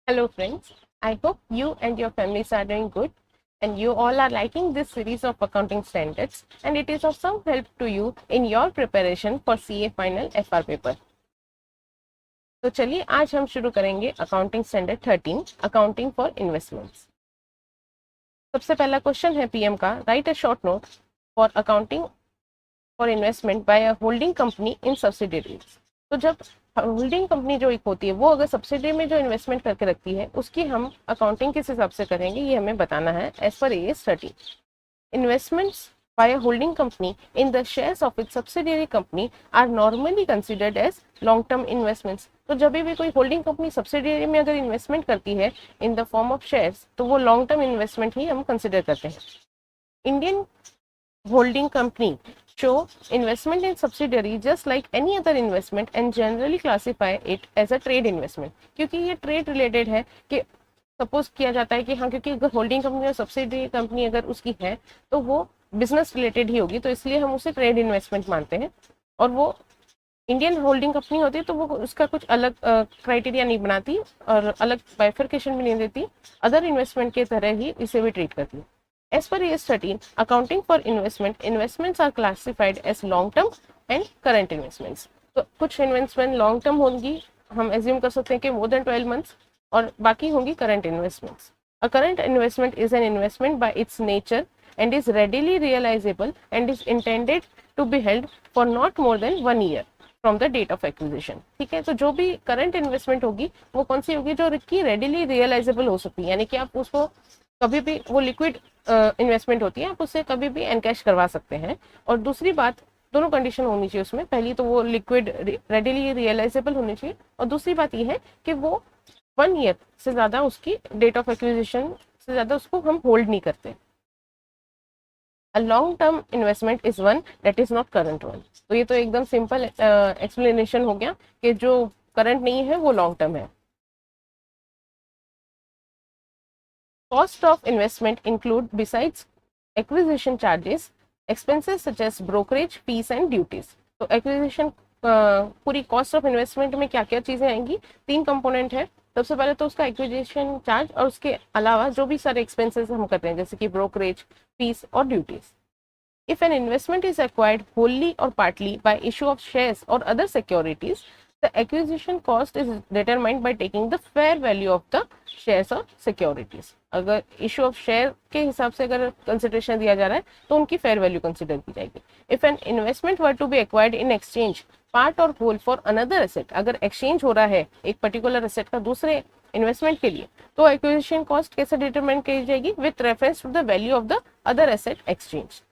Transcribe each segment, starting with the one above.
Hello friends, I hope you and your families are doing good and you all are liking this series of accounting standards and it is of some help to you in your preparation for CA final FR paper. तो चलिए आज हम शुरू करेंगे accounting standard 13 accounting for investments. सबसे पहला question है PM का, right a short note for accounting for investment by a holding company in subsidiaries. तो जब होल्डिंग कंपनी जो एक होती है वो अगर सब्सिडरी में जो इन्वेस्टमेंट करके रखती है उसकी हम अकाउंटिंग किस हिसाब से करेंगे ये हमें बताना है as per AS 13। Investments by a holding company in the shares of its subsidiary company are normally considered as long term investments। तो जब भी कोई होल्डिंग कंपनी सब्सिडियरी में अगर इन्वेस्टमेंट करती है in the form of shares तो वो लॉन्ग टर्म इन्वेस्टमेंट ही हम कंसिडर करते हैं। Indian holding company show investment in subsidiary just like any other investment and generally classify it as a trade investment। क्योंकि ये ट्रेड रिलेटेड है कि suppose किया जाता है कि हाँ, क्योंकि अगर होल्डिंग कंपनी और सब्सिडरी कंपनी अगर उसकी है तो वो बिजनेस रिलेटेड ही होगी, तो इसलिए हम उसे ट्रेड इन्वेस्टमेंट मानते हैं। और वो इंडियन होल्डिंग कंपनी होती है तो वो उसका कुछ अलग क्राइटेरिया नहीं बनाती और अलग बाइफर्केशन भी नहीं देती, अदर इन्वेस्टमेंट के तरह ही इसे भी ट्रीट करती है। As per AS 13, accounting for investment, investments are classified as long term and current investments। तो कुछ इन्वेस्टमेंट लॉन्ग टर्म होंगी, हम एज्यूम कर सकते हैं कि मोर देन 12 मंथ्स, और बाकी होंगी current investments. A current investment is an investment by it's nature and is readily realizable and is intended to be held for not more than 1 year from the date of acquisition। ठीक है, तो जो भी current investment होगी वो कौन सी होगी, जो की रेडिली रियलाइजेबल हो सकती है, यानी कि आप उसको कभी भी, वो लिक्विड इन्वेस्टमेंट होती है, आप उससे कभी भी एनकैश करवा सकते हैं। और दूसरी बात, दोनों कंडीशन होनी चाहिए उसमें, पहली तो वो लिक्विड रेडिली रियलाइजेबल होनी चाहिए और दूसरी बात ये है कि वो 1 ईयर से ज़्यादा उसकी डेट ऑफ एक्विजिशन से ज़्यादा उसको हम होल्ड नहीं करते। A long term investment is one that is not current one। तो ये तो एकदम सिंपल एक्सप्लेनेशन हो गया कि जो करंट नहीं है वो लॉन्ग टर्म है। Cost of investment include besides acquisition charges expenses such as brokerage fees and duties। तो एक्विजिशन पूरी कॉस्ट ऑफ इन्वेस्टमेंट में क्या क्या चीजें आएंगी, 3 कंपोनेंट है। सबसे पहले तो उसका एक्विजिशन चार्ज और उसके अलावा जो भी सारे एक्सपेंसेस हम करते हैं जैसे कि ब्रोकरेज फीस और duties. If an investment is acquired wholly or partly by issue of shares or other securities, the acquisition cost is determined by taking the fair value of the shares or securities। अगर issue of share के हिसाब से अगर consideration दिया जा रहा है तो उनकी फेयर वैल्यू कंसिडर की जाएगी। If an investment were to be acquired in exchange part or whole for another asset, अगर एक्सचेंज हो रहा है एक पर्टिकुलर एसेट का दूसरे इन्वेस्टमेंट के लिए, तो एक्विजिशन कॉस्ट कैसे डिटरमाइन की जाएगी, with reference to the value of the other asset exchange.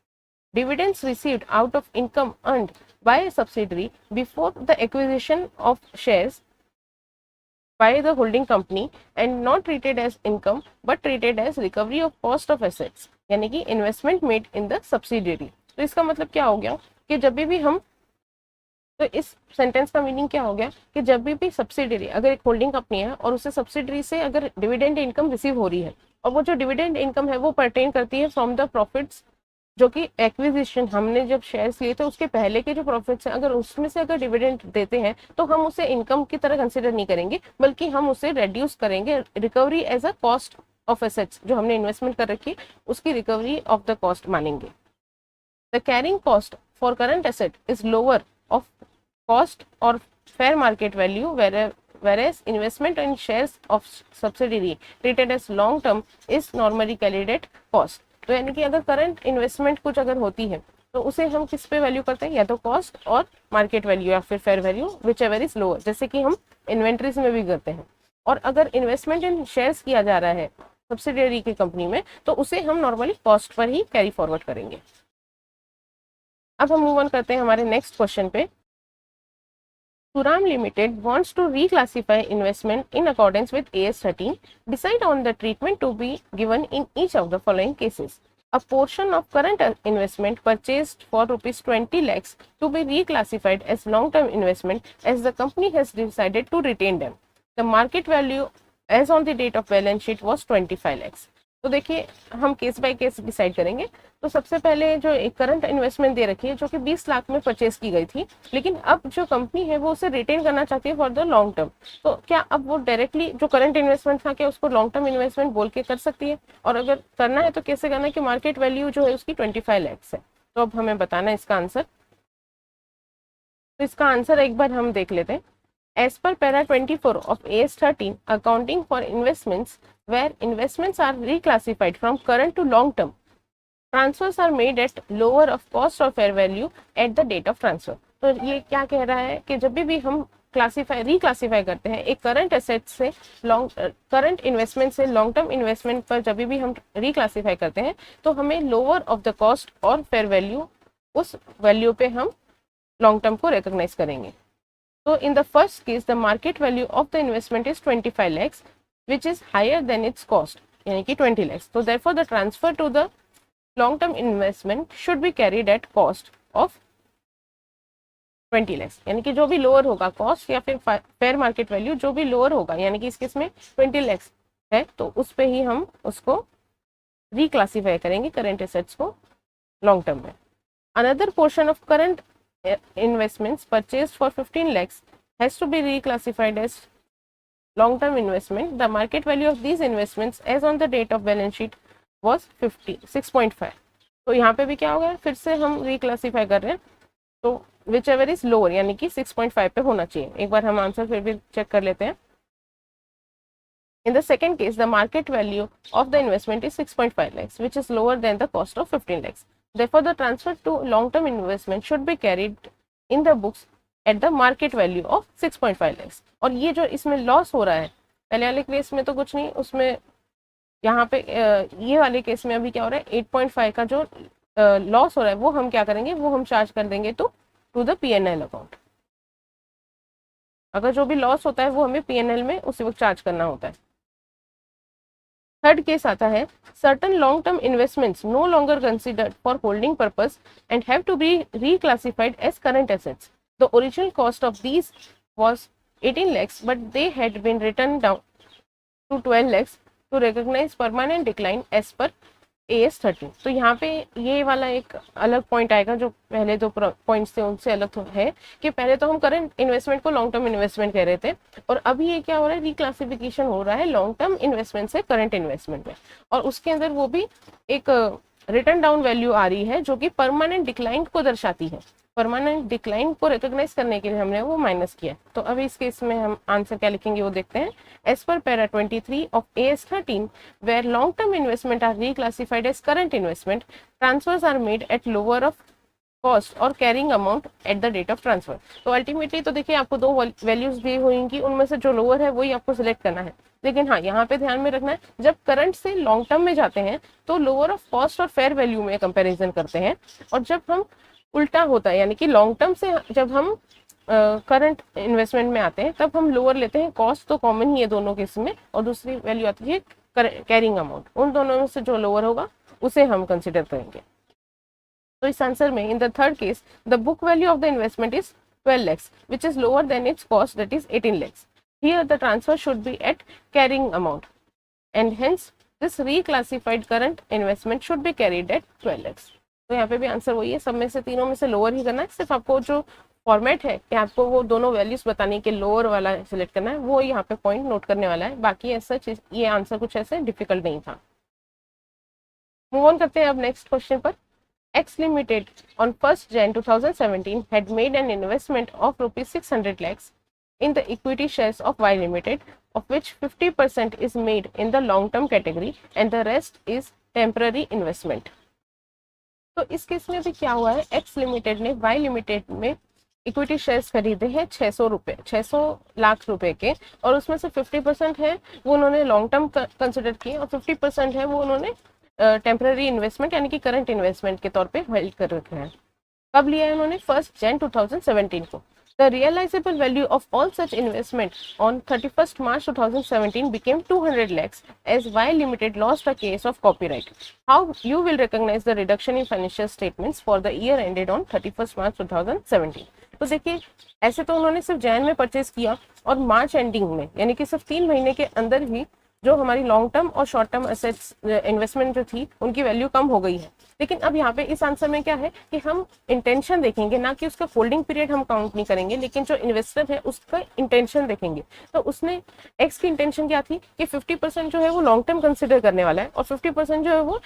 Dividends received out of income earned by a subsidiary before the acquisition of shares by the holding company and not treated as income but treated as recovery of cost of assets, यानी कि investment made in the subsidiary। तो इसका मतलब क्या हो गया कि जब भी हम, तो इस सेंटेंस का मीनिंग क्या हो गया कि जब भी सब्सिडरी, अगर एक होल्डिंग कंपनी है और उससे सब्सिडरी से अगर डिविडेंड इनकम रिसीव हो रही है और वो जो डिविडेंड इनकम है वो परटेन करती है फ्रॉम द प्रॉफिट्स, जो कि एक्विजिशन हमने जब शेयर्स लिए थे उसके पहले के जो प्रॉफिट्स हैं, अगर उसमें से अगर डिविडेंड देते हैं तो हम उसे इनकम की तरह कंसिडर नहीं करेंगे बल्कि हम उसे रेड्यूस करेंगे, recovery as a cost of assets, जो हमने इन्वेस्टमेंट कर रखी उसकी रिकवरी ऑफ द कॉस्ट मानेंगे। The carrying cost for current asset is lower of cost और fair market value, whereas investment in shares of subsidiary treated as long term is normally carried at cost। तो यानी कि अगर current investment कुछ अगर होती है तो उसे हम किस पे वैल्यू करते हैं, या तो कॉस्ट और मार्केट वैल्यू या फिर fair value, which ever is lower, जैसे कि हम इन्वेंट्रीज में भी करते हैं। और अगर इन्वेस्टमेंट इन शेयर्स किया जा रहा है सब्सिडियरी की कंपनी में तो उसे हम नॉर्मली कॉस्ट पर ही कैरी फॉरवर्ड करेंगे। अब हम मूव ऑन करते हैं हमारे नेक्स्ट क्वेश्चन पे। Suram Limited wants to reclassify investment in accordance with AS 13. Decide on the treatment to be given in each of the following cases. A portion of current investment purchased for rupees 20 lakhs to be reclassified as long-term investment as the company has decided to retain them. The market value as on the date of balance sheet was 25 lakhs. तो देखिए हम case by case decide करेंगे। तो सबसे पहले जो एक current investment दे रखी है जो कि 20 लाख में परचेज की गई थी, लेकिन अब जो कंपनी है वो उसे रिटेन करना चाहती है फॉर द लॉन्ग टर्म। तो क्या अब वो डायरेक्टली जो करंट इन्वेस्टमेंट था क्या उसको लॉन्ग टर्म इन्वेस्टमेंट बोल के कर सकती है? और अगर करना है तो कैसे करना है कि मार्केट वैल्यू जो है उसकी 25 लाख है। तो अब हमें बताना है इसका आंसर। तो इसका आंसर एक बार हम देख लेते हैं। As per para 24 of AS 13, accounting for investments where investments are reclassified from current to long term, transfers are made at lower of cost or fair value at the date of transfer। तो ये क्या कह रहा है कि जब भी हम रिक्लासीफाई करते हैं एक करंट एसेट से करंट इन्वेस्टमेंट से लॉन्ग टर्म इन्वेस्टमेंट पर जब भी हम रिक्लासीफाई करते हैं तो हमें लोअर ऑफ द कॉस्ट और फेयर वैल्यू उस वैल्यू पे हम लॉन्ग टर्म को रिकॉग्नाइज करेंगे। So in the first case, the market value of the investment is 25 lakhs, which is higher than its cost, यानी कि 20 lakhs. So therefore, the transfer to the long-term investment should be carried at cost of 20 lakhs. यानी कि जो भी lower होगा cost या फिर fair market value जो भी लोअर होगा, यानी कि इस केस में 20 lakhs है तो उस पे ही हम उसको रिक्लासीफाई करेंगे करंट एसेट्स को लॉन्ग टर्म में। Another portion of current investments purchased for 15 lakhs has to be reclassified as long-term investment. The market value of these investments as on the date of balance sheet was 6.5। तो यहाँ पे भी क्या होगा फिर से हम रिक्लासीफाई कर रहे हैं तो विच एवर इज लोअर यानी कि 6.5 पे होना चाहिए। एक बार हम आंसर फिर भी चेक कर लेते हैं। In the second case, the market value of the investment is 6.5 lakhs, which is lower than the cost of 15 lakhs. Therefore, the transfer to long-term investment should be carried in the books at the market value of 6.5 lakhs. और ये जो इसमें loss हो रहा है पहले वाले case में तो कुछ नहीं, उसमें यहाँ पे ये वाले केस में अभी क्या हो रहा है 8.5 का जो लॉस हो रहा है वो हम क्या करेंगे, वो हम चार्ज कर देंगे टू द P&L अकाउंट। अगर जो भी लॉस होता है वो हमें P&L में उसी वक्त चार्ज करना होता है। थर्ड केस आता है certain long term investments no longer considered for holding purpose and have to be reclassified as current assets. The original cost of these was 18 lakhs but they had been written down to 12 lakhs to recognize permanent decline as per AS 13। तो यहाँ पे ये वाला एक अलग point आएगा जो पहले दो पॉइंट्स थे उनसे अलग तो है कि पहले तो हम करंट इन्वेस्टमेंट को लॉन्ग टर्म इन्वेस्टमेंट कह रहे थे और अभी ये क्या हो रहा है रिक्लासिफिकेशन हो रहा है लॉन्ग टर्म इन्वेस्टमेंट से करंट इन्वेस्टमेंट में और उसके अंदर वो भी एक रिटर्न डाउन वैल्यू आ रही है जो कि परमानेंट डिक्लाइन को दर्शाती है। परमानेंट डिक्लाइन को रिकॉग्नाइज करने के लिए हमने वो माइनस किया। तो अभी इस केस में हम आंसर क्या लिखेंगे वो देखते हैं। As per para 23 of AS 13 where long term investment are reclassified as current investment transfers are made at lower of cost और carrying amount at the date of transfer. तो अल्टीमेटली तो देखिए आपको दो वैल्यूज दी हुई उनमें से जो लोअर है वही आपको सिलेक्ट करना है। लेकिन हाँ यहाँ पे ध्यान में रखना है जब करंट से लॉन्ग टर्म में जाते हैं तो लोअर ऑफ कॉस्ट और फेयर वैल्यू में कंपेरिजन करते हैं और जब हम उल्टा होता है यानी कि लॉन्ग टर्म से जब हम करंट इन्वेस्टमेंट में आते हैं तब हम लोअर लेते हैं। कॉस्ट तो कॉमन ही है दोनों केस में और दूसरी वैल्यू आती है कैरिंग अमाउंट, उन दोनों में से जो लोअर होगा उसे हम कंसिडर करेंगे। तो इस आंसर में in the third case the book value of the investment is 12 lakhs which is lower than its cost that is 18 lakhs. Here the transfer should be at carrying amount and hence this reclassified current investment should be carried at 12 lakhs. तो यहाँ पे भी answer वही है, सब में से तीनों में से लोअर ही करना है। सिर्फ आपको जो फॉर्मेट है कि आपको वो दोनों वैल्यूज बताने के लोअर वाला सिलेक्ट करना है वो यहाँ पे पॉइंट नोट करने वाला है। बाकी ऐसा ये आंसर कुछ ऐसे डिफिकल्ट नहीं था। मूव ऑन करते हैं अब नेक्स्ट क्वेश्चन पर। X Limited on 1st Jan 2017 had made an investment of rupees 600 lakhs in the equity shares of Y Limited, of which 50% is made in the long term category and the rest is temporary investment. तो इस case में भी क्या हुआ है, X Limited ने Y Limited में equity shares खरीदे हैं 600 लाख रुपए के और उसमें से 50% है वो उन्होंने लॉन्ग टर्म कंसिडर किए और 50% है वो उन्होंने टेम्पररी इन्वेस्टमेंट यानी कि करंट इन्वेस्टमेंट के तौर पे होल्ड कर रखे हैं। कब लिया है उन्होंने 1st Jan 2017 को। The realisable value of all such investment on 31st March 2017 became 200 lakhs as Y Limited lost a case of copyright. How you will recognize the reduction in financial statements for the year ended on 31st March 2017? तो देखिए ऐसे तो उन्होंने सिर्फ जैन में purchase किया और March ending में यानी कि सिर्फ 3 महीने के अंदर ही जो हमारी लॉन्ग टर्म और शॉर्ट टर्म एसेट्स इन्वेस्टमेंट जो थी उनकी वैल्यू कम हो गई है। लेकिन अब यहाँ पे इस आंसर में क्या है कि हम इंटेंशन देखेंगे, ना कि उसका होल्डिंग पीरियड हम काउंट नहीं करेंगे, लेकिन जो इन्वेस्टर है उसका इंटेंशन देखेंगे। तो उसने एक्स की इंटेंशन क्या थी कि 50% जो है वो लॉन्ग टर्म कंसिडर करने वाला है और 50% जो है वो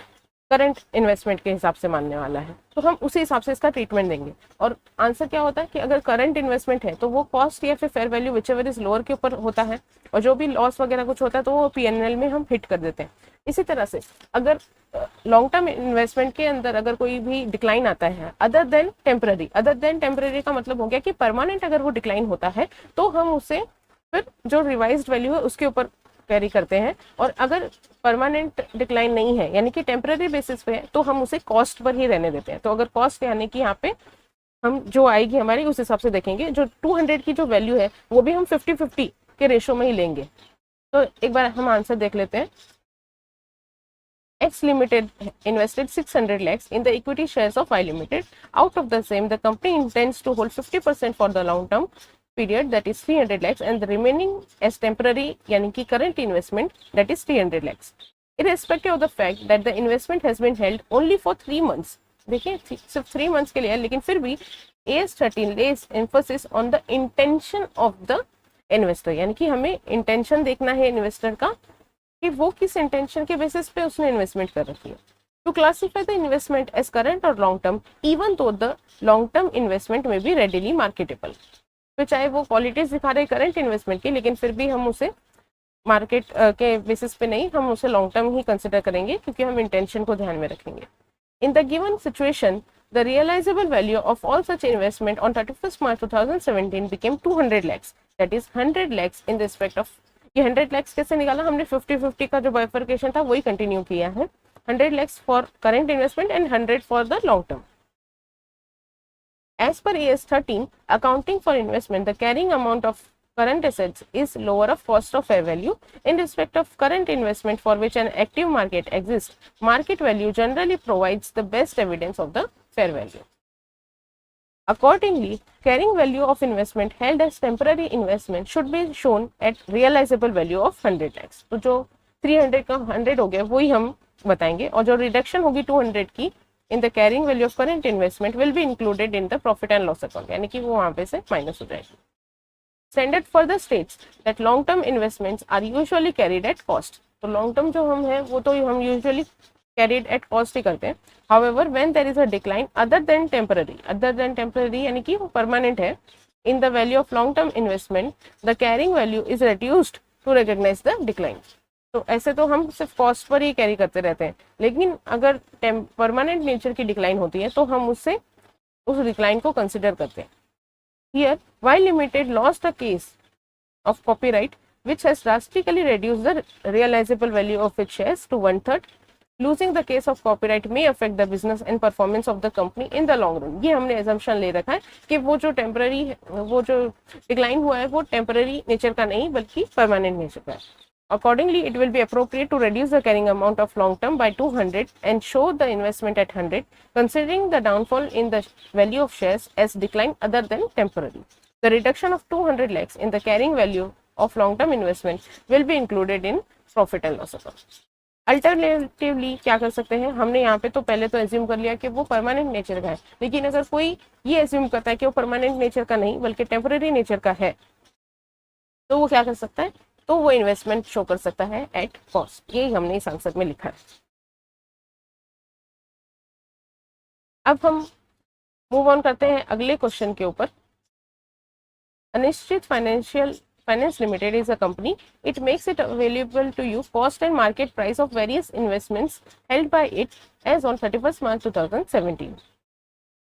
करंट इन्वेस्टमेंट के हिसाब से मानने वाला है। तो हम उसी हिसाब से इसका ट्रीटमेंट देंगे। और आंसर क्या होता है कि अगर करंट इन्वेस्टमेंट है तो वो कॉस्ट या फिर fair value whichever is lower के ऊपर होता है, और जो भी लॉस वगैरह कुछ होता है तो वो पीएनएल में हम हिट कर देते हैं। इसी तरह से अगर लॉन्ग टर्म इन्वेस्टमेंट के अंदर अगर कोई भी डिक्लाइन आता है अदर देन टेम्पररी का मतलब हो गया कि परमानेंट अगर वो डिक्लाइन होता है तो हम उसे फिर जो रिवाइज्ड वैल्यू है उसके ऊपर कैरी करते हैं। और अगर परमानेंट डिक्लाइन नहीं है यानी कि टेम्पररी बेसिस पे है तो हम उसे कॉस्ट पर ही रहने देते हैं। तो अगर कॉस्ट यानी कि यहाँ पे हम जो आएगी हमारी उस हिसाब से देखेंगे। जो 200 की जो वैल्यू है वो भी हम 50-50 के रेशो में ही लेंगे। तो एक बार हम आंसर देख लेते हैं। X Limited invested 600 lakhs in the equity shares of Y Limited. Out of the same, the company intends to hold 50% for the long term period, that is 300 lakhs, and the remaining as temporary यानी कि current investment, that is 300 lakhs. Irrespective of the fact that the investment has been held only for 3 months. देखिए सिर्फ 3 months के लिए है, लेकिन फिर भी AS13 lays emphasis on the intention of the investor, यानी कि हमें intention देखना है इन्वेस्टर का कि वो किस इंटेंशन के बेसिस पे उसने इन्वेस्टमेंट कर रखी है। To classify the investment as current or long term even though the long term investment में भी रेडिली मार्केटेबल। तो चाहे वो क्वालिटीज दिखा रहे करंट इन्वेस्टमेंट की, लेकिन फिर भी हम उसे मार्केट के बेसिस पे नहीं, हम उसे लॉन्ग टर्म ही कंसिडर करेंगे क्योंकि हम इंटेंशन को ध्यान में रखेंगे। In the given situation the realizable value of all such investment on 31st March 2017 became 200 lakhs, that is 100 lakhs in respect of, ये 100 lakhs कैसे निकाला हमने, 50-50 का जो बाइफर्केशन था वही कंटिन्यू किया है। 100 lakhs for current investment and 100 for the long term. As per AS13, accounting for investment, the carrying amount of current assets is lower of cost of fair value. In respect of current investment for which an active market exists, market value generally provides the best evidence of the fair value. Accordingly, carrying value of investment held as temporary investment should be shown at realizable value of 100 lakhs. तो जो 300 का 100 हो गया वही हम बताएंगे, और जो रिडक्शन होगी 200 की in the carrying value of current investment will be included in the profit and loss account, यानी कि वो वहाँ पे से माइनस हो जाएगी। Standard further states that long term investments are usually carried at cost. तो long term जो हम है वो तो हम usually carried at cost ही करते हैं। However, when there is a decline other than temporary यानी कि वो permanent है, in the value of long term investment, the carrying value is reduced to recognize the decline. तो ऐसे तो हम सिर्फ कॉस्ट पर ही कैरी करते रहते हैं, लेकिन अगर परमानेंट नेचर की डिक्लाइन होती है तो हम उससे उस डिक्लाइन को कंसिडर करते हैं। Here, Y Limited lost a case of copyright which has drastically reduced the realizable value of its shares to 1/3. Losing the case of copyright may affect the business and performance of the company in the long run. ये हमने assumption ले रखा है कि वो जो temporary वो जो डिक्लाइन हुआ है वो टेम्पररी नेचर का नहीं बल्कि परमानेंट नेचर का है। Accordingly, it will be appropriate to reduce the carrying amount of long term by 200 and show the investment at 100, considering the downfall in the value of shares as decline other than temporary. The reduction of 200 lakhs in the carrying value of long term investment will be included in profit and loss account. Alternatively क्या कर सकते हैं, हमने यहाँ पे तो पहले तो एज्यूम कर लिया कि वो परमानेंट नेचर का है, लेकिन अगर कोई ये एज्यूम करता है कि वो परमानेंट नेचर का नहीं बल्कि टेम्पररी नेचर का है तो वो क्या कर सकता है, तो वो इन्वेस्टमेंट शो कर सकता है एट कॉस्ट। यही हमने इस आंसर में लिखा है। अब हम मूव ऑन करते हैं अगले क्वेश्चन के ऊपर। अनिश्चित finance limited is a company. It makes it available to you cost and market price of various investments held by it as on 31st March 2017.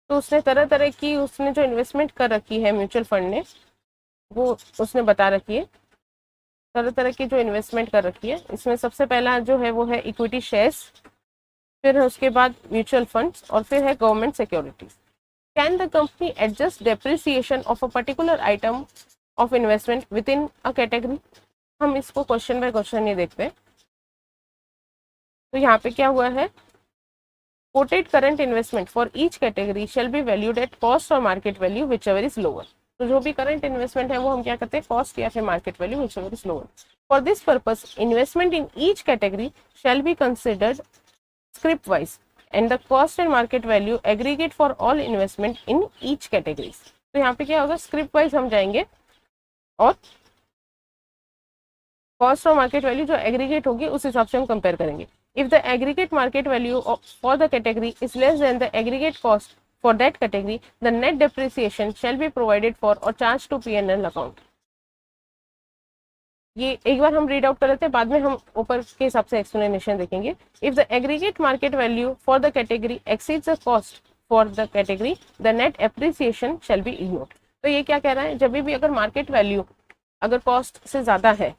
तो उसने तरह तरह की उसने जो इन्वेस्टमेंट कर रखी है म्यूचुअल फंड ने वो उसने बता रखी है, तरह तरह की जो इन्वेस्टमेंट कर रखी है। इसमें सबसे पहला जो है वो है इक्विटी शेयर्स, फिर है उसके बाद म्यूचुअल फंड्स और फिर है government securities. Can the company adjust depreciation of a particular item of investment with in a category. हम इसको क्वेश्चन बाय क्वेश्चन ही देखते हैं। तो यहाँ पे क्या हुआ है, quoted current investment for each category shall be valued at cost or market value whichever is lower. तो जो भी करंट इन्वेस्टमेंट है वो हम क्या करते हैं, कॉस्ट या फिर market value whichever is lower. For this purpose investment in each category shall be considered script wise and the cost and market value aggregate for all investment in each categories. तो यहाँ पे क्या होगा, script wise हम जाएंगे और cost और market value जो एग्रीगेट होगी उस हिसाब से हम कंपेयर करेंगे. If the aggregate market value for the category is less than the aggregate cost for that category the net depreciation shall be provided for और चार्ज टू P&L अकाउंट. ये एक बार हम रीड आउट कर लेते हैं, बाद में हम ऊपर के हिसाब से एक्सप्लेनेशन देखेंगे. If the aggregate market value for the category exceeds the cost for the category the net appreciation shall be ignored. तो ये क्या कह रहा है, जब भी अगर मार्केट वैल्यू अगर कॉस्ट से ज्यादा है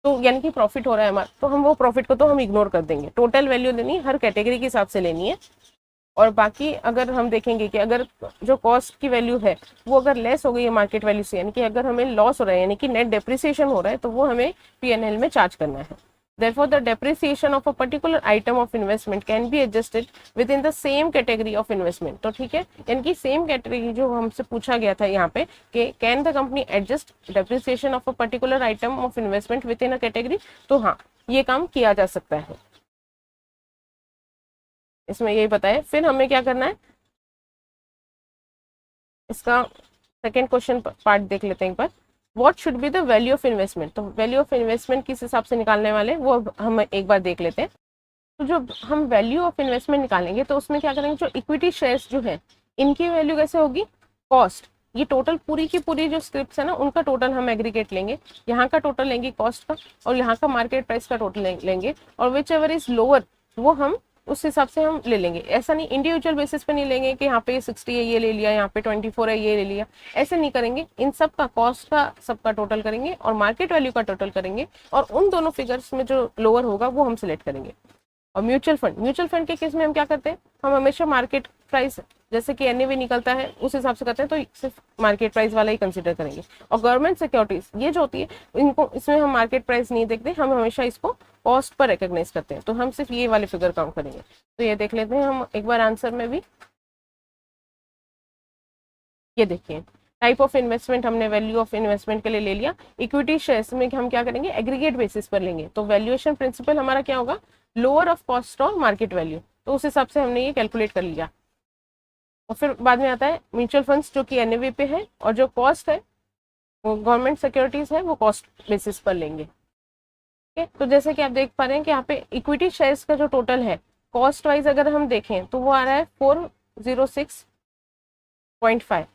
तो यानी कि प्रॉफिट हो रहा है हमारा, तो हम वो प्रॉफिट को तो हम इग्नोर कर देंगे. टोटल वैल्यू लेनी है, हर कैटेगरी के हिसाब से लेनी है. और बाकी अगर हम देखेंगे कि अगर जो कॉस्ट की वैल्यू है वो अगर लेस हो गई है मार्केट वैल्यू से, यानी कि अगर हमें लॉस हो रहा है यानी कि नेट डेप्रिसिएशन हो रहा है, तो वो हमें P&L में चार्ज करना है. Therefore, the depreciation of a particular item of investment can be adjusted within the same category of investment. तो ठीक है, यानी कि सेम कैटेगरी जो हमसे पूछा गया था यहाँ पे कि can the company adjust depreciation of a particular item of investment with in a category. तो हाँ, ये काम किया जा सकता है, इसमें यही बताया. फिर हमें क्या करना है, इसका सेकेंड क्वेश्चन पार्ट देख लेते हैं एक बार. What should be the value of investment. तो वैल्यू ऑफ इन्वेस्टमेंट किस हिसाब से निकालने वाले हैं वो हम एक बार देख लेते हैं. तो जो हम वैल्यू ऑफ इन्वेस्टमेंट निकालेंगे तो उसमें क्या करेंगे, जो इक्विटी शेयर्स जो है इनकी वैल्यू कैसे होगी, कॉस्ट. ये टोटल पूरी की पूरी जो स्क्रिप्ट्स है ना उनका टोटल हम एग्रीगेट लेंगे, यहाँ का टोटल लेंगे कॉस्ट का और यहाँ का मार्केट प्राइस का टोटल लेंगे और विच एवर इज लोअर वो हम उस हिसाब से हम ले लेंगे. ऐसा नहीं इंडिविजुअल बेसिस पे नहीं लेंगे कि यहाँ पे 60 है ये ले लिया, यहाँ पे 24 है ये ले लिया, ऐसे नहीं करेंगे. इन सब का कॉस्ट का सबका टोटल करेंगे और मार्केट वैल्यू का टोटल करेंगे और उन दोनों फिगर्स में जो लोअर होगा वो हम सिलेक्ट करेंगे. और म्यूचुअल फंड के केस में हम क्या करते हैं, हम हमेशा मार्केट प्राइस जैसे कि NAV निकलता है उस हिसाब से करते हैं, तो सिर्फ मार्केट प्राइस वाला ही कंसीडर करेंगे. और गवर्नमेंट सिक्योरिटीज ये जो होती है इनको इसमें हम मार्केट प्राइस नहीं देखते, हम हमेशा इसको कॉस्ट पर रिकॉग्नाइज करते हैं, तो हम सिर्फ ये वाले फिगर काउंट करेंगे. तो ये देख लेते हैं हम एक बार आंसर में भी. ये देखिए टाइप ऑफ इन्वेस्टमेंट हमने वैल्यू ऑफ इन्वेस्टमेंट के लिए ले लिया. इक्विटी शेयर्स में हम क्या करेंगे, एग्रीगेट बेसिस पर लेंगे. तो वैल्यूएशन प्रिंसिपल हमारा क्या होगा, लोअर ऑफ कॉस्ट और मार्केट वैल्यू. तो उस हिसाब से हमने ये कैलकुलेट कर लिया. और फिर बाद में आता है म्यूचुअल फंड्स जो कि NAV पे है और जो कॉस्ट है वो गवर्नमेंट सिक्योरिटीज है वो कॉस्ट बेसिस पर लेंगे. ठीक है, तो जैसे कि आप देख पा रहे हैं कि यहाँ पे इक्विटी शेयर्स का जो टोटल है कॉस्ट वाइज अगर हम देखें तो वो आ रहा है 406.5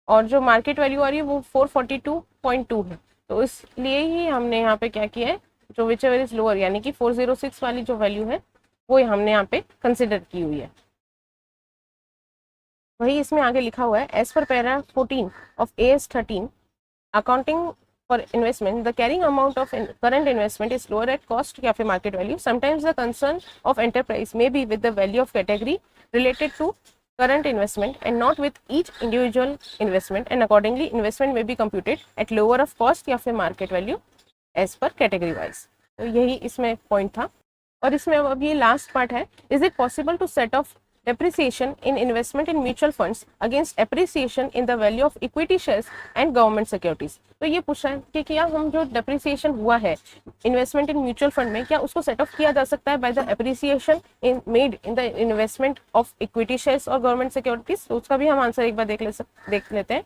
और जो मार्केट वैल्यू आ रही है वो 442.2 है. तो इसलिए ही हमने यहाँ पे क्या किया है, जो विच एवर इज लोअर यानी कि 406 वाली जो वैल्यू है वो हमने यहाँ पे कंसिडर की हुई है. वही इसमें आगे लिखा हुआ है as per para 14 of AS 13 accounting for investment the carrying amount of current investment is lower at cost या फिर market value. Sometimes the concern of enterprise may be with the value of category related to current investment and not with each individual investment and accordingly investment may be computed at lower of cost या फिर market value as per category wise. तो यही इसमें point था. और इसमें अब ये लास्ट पार्ट है, is it possible to set off depreciation in investment in mutual funds against appreciation in the value of equity shares and government securities. तो ये पूछ रहा है कि क्या हम जो depreciation हुआ है इन्वेस्टमेंट इन म्यूचुअल फंड में क्या उसको सेट ऑफ किया जा सकता है by the appreciation in made in the investment of equity shares और गवर्नमेंट सिक्योरिटीज. तो उसका भी हम आंसर एक बार देख लेते हैं.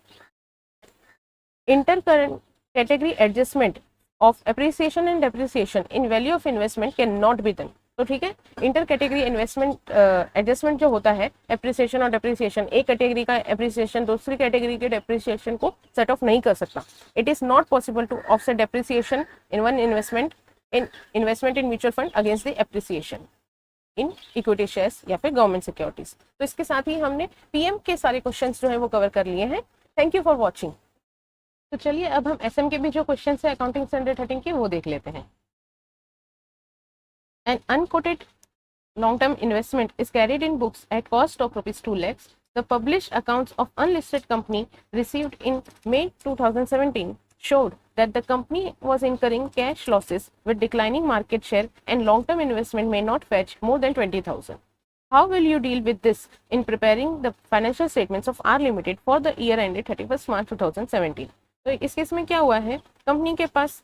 Inter current category adjustment of appreciation and depreciation in value of investment can not be done. तो ठीक है, इंटर कैटेगरी इन्वेस्टमेंट एडजस्टमेंट जो होता है एप्रिसिएशन और डेप्रिसिएशन, एक कैटेगरी का एप्रिसिएशन दूसरी कैटेगरी के डेप्रिसिएशन को सेट ऑफ नहीं कर सकता. It is not possible to offset depreciation in one investment in mutual fund against the appreciation in equity shares या फिर गवर्नमेंट सिक्योरिटीज. तो इसके साथ ही हमने PM के सारे क्वेश्चन जो है वो कवर कर लिए हैं. Thank you for watching. तो चलिए अब हम SM के भी जो क्वेश्चन है अकाउंटिंग स्टैंडर्ड 13 के वो देख लेते हैं. An unquoted long-term investment is carried in books at cost of rupees 2 lakhs. The published accounts of unlisted company received in May 2017 showed that the company was incurring cash losses with declining market share and long-term investment may not fetch more than 20,000. How will you deal with this in preparing the financial statements of R Limited for the year ended 31st March 2017? तो इस case में क्या हुआ है, company के पास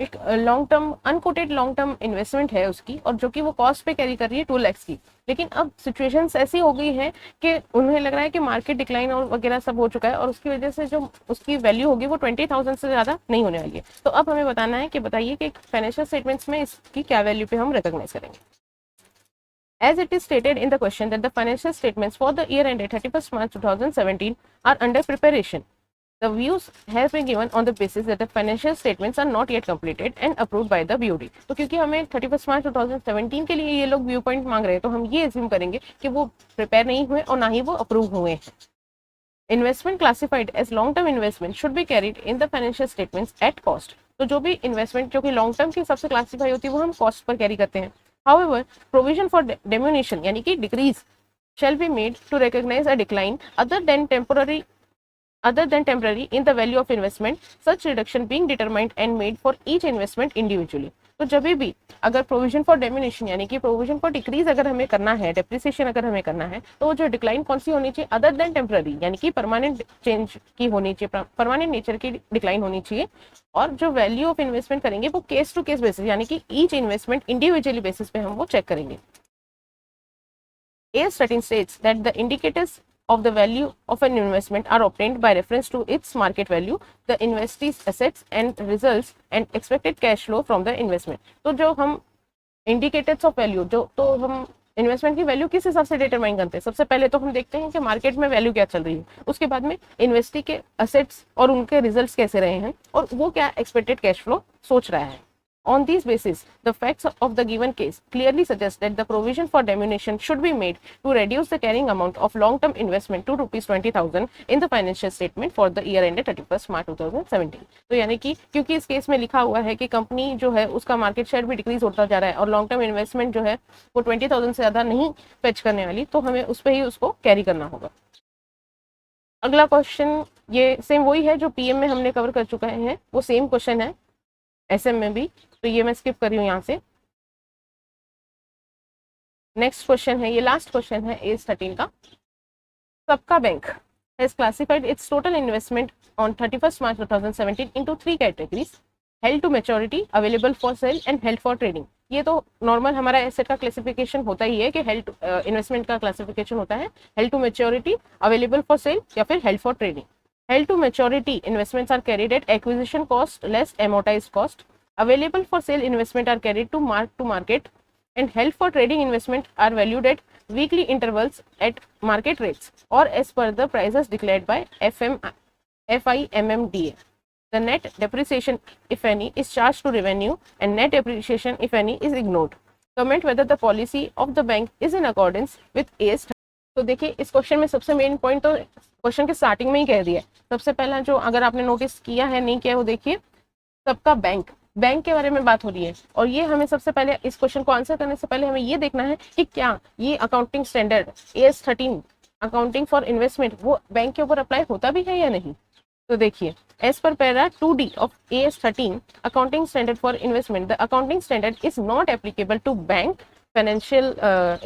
एक long term unquoted long term investment है उसकी, और जो कि वो कॉस्ट पे कैरी कर रही है 2 लाख की। लेकिन अब सिचुएशंस ऐसी हो गई है कि उन्हें लग रहा है कि मार्केट डिक्लाइन और वगैरह सब हो चुका है, और उसकी वजह से जो उसकी वैल्यू होगी वो 20,000 से ज़्यादा नहीं होने वाली है। तो अब हमें बताना है कि बताइए कि फाइनेंशियल स्टेटमेंट्स में इसकी क्या वैल्यू पे हम रिकॉग्नाइज करेंगे। As it is stated in the question that the financial statements for the year ended 31st March 2017 are under preparation, the views have been given on the basis that the financial statements are not yet completed and approved by the BOD. तो क्योंकि हमें 31st March 2017 के लिए ये लोग view point मांग रहे हैं, तो हम ये एज्यूम करेंगे कि वो प्रिपेयर नहीं हुए और ना ही वो अप्रूव हुए हैं। Investment classified as long term investment should be carried in the financial statements at cost. तो जो भी इन्वेस्टमेंट जो कि लॉन्ग टर्म के हिसाब से क्लासिफाई होती है वो हम कॉस्ट पर कैरी करते हैं। However, provision for diminution यानी कि decrease shall be made to recognize a decline other than temporary in the value of investment, such reduction being determined and made for each investment individually. तो जब भी अगर provision for damnation यानी कि provision for decrease अगर हमें करना है, डेप्रिसिएशन अगर हमें करना है, तो जो डिक्लाइन कौन सी होनी चाहिए, अदर देन टेम्पररी यानी कि परमानेंट चेंज की होनी चाहिए, परमानेंट नेचर की डिक्लाइन होनी चाहिए। और जो वैल्यू ऑफ इन्वेस्टमेंट करेंगे वो केस टू केस बेसिस यानी कि ईच इन्वेस्टमेंट इंडिविजुअली बेसिस पे हम वो चेक करेंगे। A13 states that the indicators of the value of an investment are obtained by reference to its market value, the investee's assets and results and expected cash flow from the investment. तो जो हम indicators of value तो हम investment की value किस हिसाब से determine करते हैं, सबसे पहले तो हम देखते हैं कि मार्केट में वैल्यू क्या चल रही है, उसके बाद में इन्वेस्टी के असेट्स और उनके रिजल्ट्स कैसे रहे हैं और वो क्या एक्सपेक्टेड कैश फ्लो सोच रहा है। On these basis, the facts of the given case clearly suggest that the provision for diminution should be made to reduce the carrying amount of long-term investment to rupees 20,000 in the financial statement for the year ended 31st March 2017. तो यानी कि क्योंकि इस case में लिखा हुआ है कि कंपनी जो है उसका मार्केट शेयर भी डिक्रीज होता जा रहा है और लॉन्ग टर्म इन्वेस्टमेंट जो है वो 20,000 से ज़्यादा नहीं फेच करने वाली, तो हमें उस पर ही उसको कैरी करना होगा। अगला क्वेश्चन ये सेम वही है जो पीएम में हमने कवर कर चुका है, वो सेम क्वेश्चन है एसएम में भी, तो ये मैं स्किप कर रही हूँ यहाँ से। नेक्स्ट क्वेश्चन है, ये लास्ट क्वेश्चन है A13 का। सबका bank has classified its total investment on 31st March 2017 into 3 categories: held to maturity, available for sale and held for trading. ये तो नॉर्मल हमारा एसेट का क्लासिफिकेशन होता ही है कि हेल्ड इन्वेस्टमेंट का क्लासिफिकेशन होता है held to maturity, available for sale या फिर held for trading. Held to maturity investments are carried at acquisition cost less amortized cost. Available for sale investment are carried to market, and held for trading investment are valued at weekly intervals at market rates or as per the prices declared by FIMMDA. The net depreciation, if any, is charged to revenue, and net depreciation, if any, is ignored. Comment whether the policy of the bank is in accordance with AS. तो देखिए इस question में सबसे main point तो question के starting में ही कह दिया है। सबसे पहला जो अगर आपने नोटिस किया है नहीं किया वो देखिए, सबका बैंक के बारे में बात हो रही है, और ये हमें सबसे पहले इस क्वेश्चन को आंसर करने से पहले हमें ये देखना है कि क्या ये accounting standard AS13 accounting for investment वो बैंक के ऊपर अप्लाई होता भी है या नहीं। तो देखिए as per para 2D of AS13 accounting standard for investment, the accounting standard is not applicable to bank, financial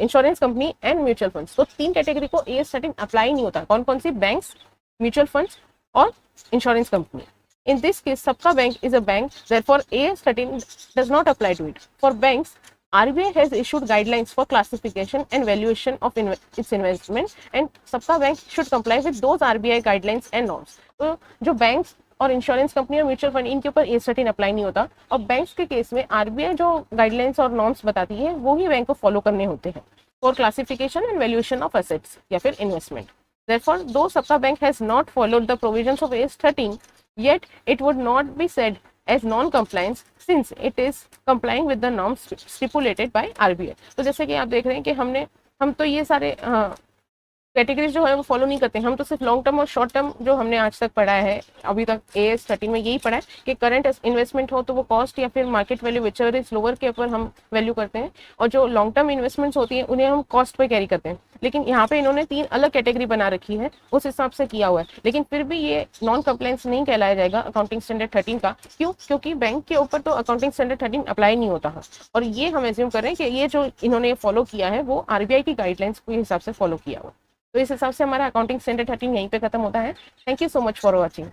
insurance company and mutual funds. तो 3 कैटेगरी को AS13 अप्लाई नहीं होता। कौन कौन सी? बैंक्स, म्यूचुअल फंड्स और insurance company. In this case, Sabka Bank is a bank, therefore AS13 does not apply to it. For banks, RBI has issued guidelines for classification and valuation of its investment, and Sabka Bank should comply with those RBI guidelines and norms. तो जो banks और insurance company और mutual fund इनके ऊपर AS13 apply नहीं होता, और banks के केस में RBI जो गाइडलाइंस और नॉर्म्स बताती है वो ही बैंक को फॉलो करने होते हैं for classification and valuation of assets या फिर investment. Therefore, though Sabka Bank has not followed the provisions of AS13, yet it would not be said as non-compliance since it is complying with the norms stipulated by RBI. तो जैसे कि आप देख रहे हैं कि हम तो ये सारे कैटेगरीज जो है वो फॉलो नहीं करते। हम तो सिर्फ लॉन्ग टर्म और शॉर्ट टर्म जो हमने आज तक पढ़ा है, अभी तक AS 13 में यही पढ़ा है कि करंट इन्वेस्टमेंट हो तो वो कॉस्ट या फिर market value whichever is lower के ऊपर हम वैल्यू करते हैं, और जो लॉन्ग टर्म इन्वेस्टमेंट्स होती हैं उन्हें हम कॉस्ट पे कैरी करते हैं। लेकिन यहाँ पे इन्होंने 3 अलग कैटेगरी बना रखी है, उस हिसाब से किया हुआ है। लेकिन फिर भी ये नॉन कंप्लायंस नहीं कहलाया जाएगा अकाउंटिंग स्टैंडर्ड 13 का। क्यों? क्योंकि बैंक के ऊपर तो अकाउंटिंग स्टैंडर्ड 13 अप्लाई नहीं होता है, और ये हम एज्यूम कर रहे हैं कि ये जो इन्होंने फॉलो किया है वो RBI की गाइडलाइंस के हिसाब से फॉलो किया हुआ। तो इस हिसाब से हमारा अकाउंटिंग स्टैंडर्ड 13 यहीं पे खत्म होता है। Thank you so much for watching.